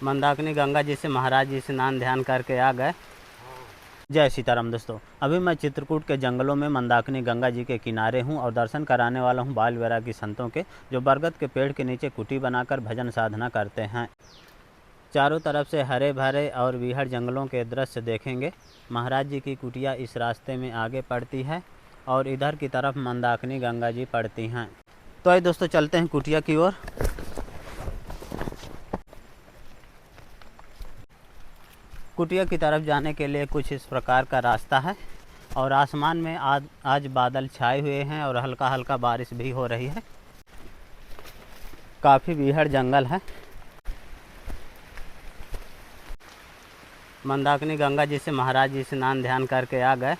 मंदाकिनी गंगा जी से महाराज जी स्नान ध्यान करके आ गए। जय सीताराम दोस्तों, अभी मैं चित्रकूट के जंगलों में मंदाकिनी गंगा जी के किनारे हूँ और दर्शन कराने वाला हूँ बाल वैरागी संतों के, जो बरगद के पेड़ के नीचे कुटी बनाकर भजन साधना करते हैं। चारों तरफ से हरे भरे और विहड़ जंगलों के दृश्य देखेंगे। महाराज जी की कुटिया इस रास्ते में आगे पड़ती है और इधर की तरफ मंदाकिनी गंगा जी पड़ती हैं। तो आइए दोस्तों, चलते हैं कुटिया की ओर। कुटिया की तरफ जाने के लिए कुछ इस प्रकार का रास्ता है और आसमान में आज बादल छाए हुए हैं और हल्का हल्का बारिश भी हो रही है। काफ़ी बीहड़ जंगल है। मंदाकिनी गंगा जी से महाराज जी स्नान ध्यान करके आ गए।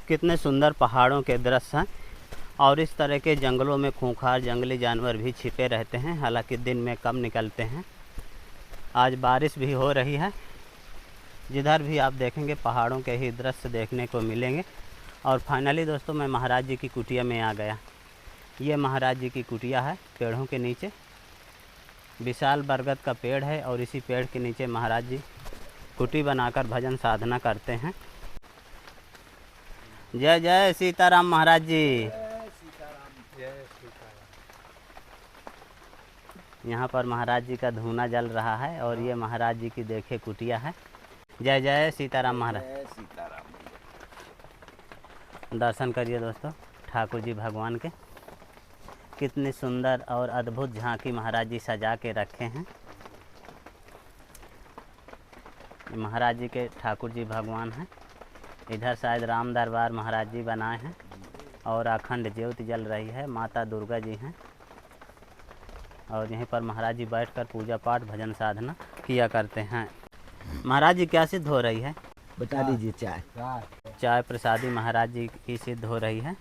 कितने सुंदर पहाड़ों के दृश्य हैं और इस तरह के जंगलों में खूंखार जंगली जानवर भी छिपे रहते हैं, हालांकि दिन में कम निकलते हैं। आज बारिश भी हो रही है। जिधर भी आप देखेंगे पहाड़ों के ही दृश्य देखने को मिलेंगे। और फाइनली दोस्तों, मैं महाराज जी की कुटिया में आ गया। ये महाराज जी की कुटिया है। पेड़ों के नीचे विशाल बरगद का पेड़ है और इसी पेड़ के नीचे महाराज जी कुटी बनाकर भजन साधना करते हैं। जय जय सीताराम महाराज जी। यहाँ पर महाराज जी का धूना जल रहा है और ये महाराज जी की देखे कुटिया है। जय जय सीताराम महाराज। दर्शन करिए दोस्तों ठाकुर जी भगवान के। कितनी सुंदर और अद्भुत झांकी महाराज जी सजा के रखे हैं। महाराज जी के ठाकुर जी भगवान हैं। इधर शायद राम दरबार महाराज जी बनाए हैं और अखंड ज्योति जल रही है। माता दुर्गा जी हैं और यहीं पर महाराज जी बैठकर पूजा पाठ भजन साधना किया करते हैं। महाराज जी क्या सिद्ध हो रही है? बता दीजिए। चाय प्रसादी महाराज जी की सिद्ध हो रही है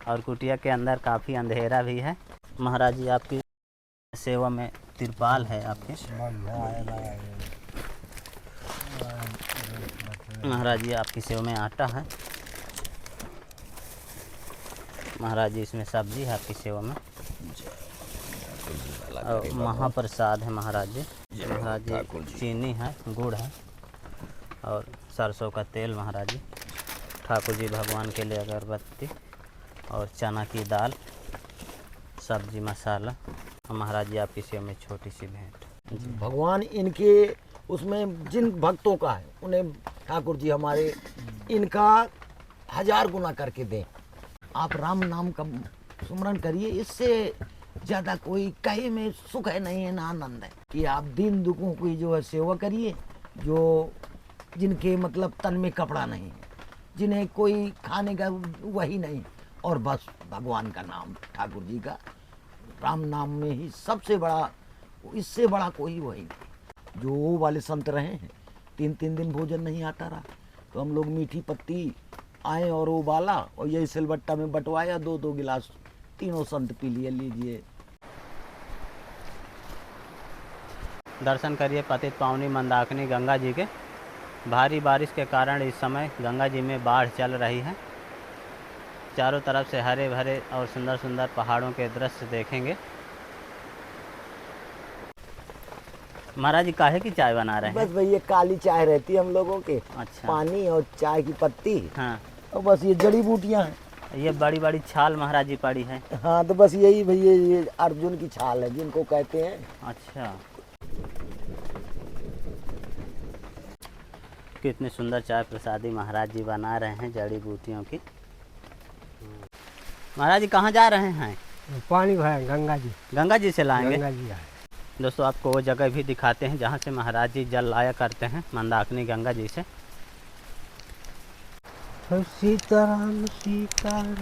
और कुटिया के अंदर काफ़ी अंधेरा भी है। महाराज जी आपकी सेवा में तिरपाल है आपके। महाराज जी आपकी सेवा में आटा है। महाराज जी इसमें सब्जी है आपकी सेवा में और महाप्रसाद है महाराज जी। महाराज जी चीनी है, गुड़ है और सरसों का तेल महाराज जी। ठाकुर जी भगवान के लिए अगरबत्ती और चना की दाल, सब्जी मसाला। महाराज जी आपकी सेवा में छोटी सी भेंट। भगवान इनके उसमें जिन भक्तों का है उन्हें ठाकुर जी हमारे इनका 1000 गुना करके दें। आप राम नाम का सुमरन करिए, इससे ज़्यादा कोई कहे में सुख है नहीं है ना आनंद है कि आप दीन दुखों की जो है सेवा करिए। जो जिनके मतलब तन में कपड़ा नहीं है, जिन्हें कोई खाने का वही नहीं, और बस भगवान का नाम, ठाकुर जी का राम नाम में ही सबसे बड़ा, इससे बड़ा कोई वही नहीं। जो वो वाले संत रहे हैं 3-3 दिन भोजन नहीं आता रहा, तो हम लोग मीठी पत्ती आए और वो बाला और यही सिलबट्टा में बंटवाया, 2-2 गिलास तीनों संत पी लिए। लीजिए दर्शन करिए पतित पावनी मंदाकिनी गंगा जी के। भारी बारिश के कारण इस समय गंगा जी में बाढ़ चल रही है। चारों तरफ से हरे भरे और सुंदर सुंदर पहाड़ों के दृश्य देखेंगे। महाराज जी काहे की चाय बना रहे हैं? बस भैया काली चाय रहती है हम लोगों के। अच्छा। पानी और चाय की पत्ती। हाँ। और बस ये जड़ी बूटियां हैं। ये बड़ी बड़ी छाल महाराज जी पड़ी है। हाँ, तो बस यही भैया ये अर्जुन की छाल है जिनको कहते हैं। अच्छा। कितनी सुंदर चाय प्रसादी महाराज जी बना रहे हैं जड़ी बूटियों की। महाराज जी कहाँ जा रहे हैं? पानी भरा गंगा जी। गंगा जी से लाएंगे। गंगा जी आए। दोस्तों आपको वो जगह भी दिखाते हैं जहाँ से महाराज जी जल लाया करते हैं मंदाकिनी गंगा जी से। सीताराम सीताराम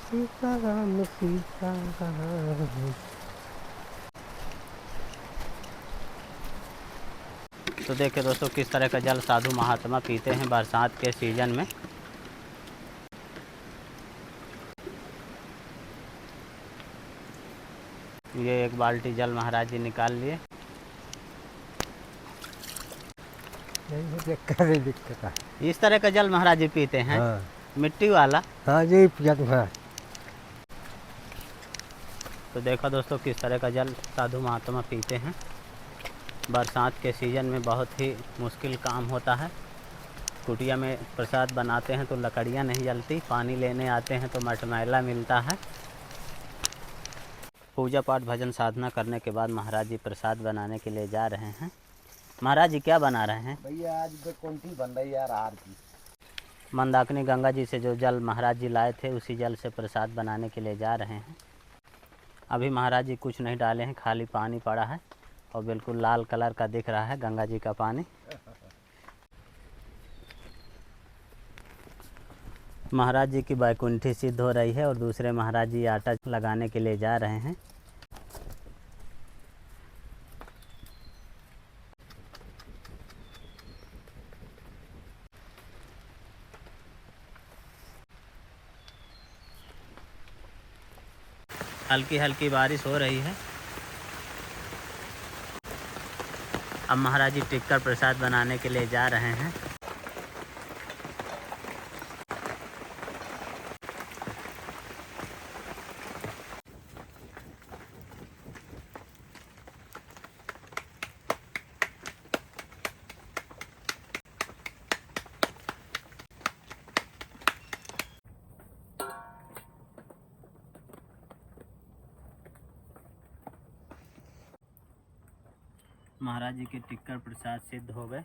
सीताराम सीताराम। तो देखिए दोस्तों किस तरह का जल साधु महात्मा पीते हैं बरसात के सीजन में। ये एक बाल्टी जल महाराज जी निकाल लिए। दिक्कत है। इस तरह का जल महाराज जी पीते हैं। हाँ। मिट्टी वाला। हाँ जी पिया तुम्हारा। तो देखा दोस्तों किस तरह का जल साधु महात्मा पीते हैं। बरसात के सीज़न में बहुत ही मुश्किल काम होता है। कुटिया में प्रसाद बनाते हैं तो लकड़ियाँ नहीं जलती, पानी लेने आते हैं तो मटमैला मिलता है। पूजा पाठ भजन साधना करने के बाद महाराज जी प्रसाद बनाने के लिए जा रहे हैं। महाराज जी क्या बना रहे हैं? भैया आज कौनसी बन रही है यार, हार की। मंदाकिनी गंगा जी से जो जल महाराज जी लाए थे उसी जल से प्रसाद बनाने के लिए जा रहे हैं। अभी महाराज जी कुछ नहीं डाले हैं, खाली पानी पड़ा है और बिल्कुल लाल कलर का दिख रहा है गंगा जी का पानी। महाराज जी की बैकुंठी सिद्ध हो रही है और दूसरे महाराज जी आटा लगाने के लिए जा रहे हैं। हल्की हल्की बारिश हो रही है। अब महाराज जी टिक्कर प्रसाद बनाने के लिए जा रहे हैं। महाराज जी के टिक्कर प्रसाद सिद्ध हो गए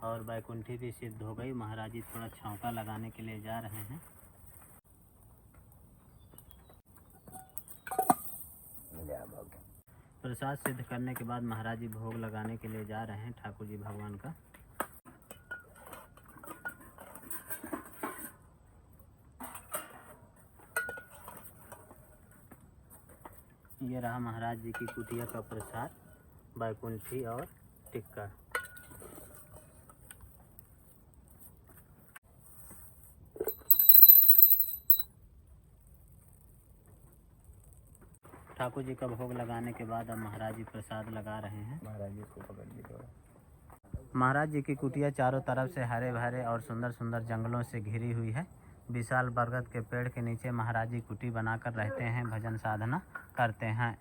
और बैकुंठी भी सिद्ध हो गई। महाराज जी थोड़ा छौंका लगाने के लिए जा रहे हैं। प्रसाद सिद्ध करने के बाद महाराज जी भोग लगाने के लिए जा रहे हैं ठाकुर जी भगवान का। ये रहा महाराज जी की कुटिया का प्रसाद, बैकुंठी और टिक्का। ठाकुर जी का भोग लगाने के बाद अब महाराज जी प्रसाद लगा रहे हैं। महाराज जी को पकड़ लीजिए। महाराज जी की कुटिया चारों तरफ से हरे भरे और सुंदर सुंदर जंगलों से घिरी हुई है। विशाल बरगद के पेड़ के नीचे महाराज जी कुटी बनाकर रहते हैं, भजन साधना करते हैं।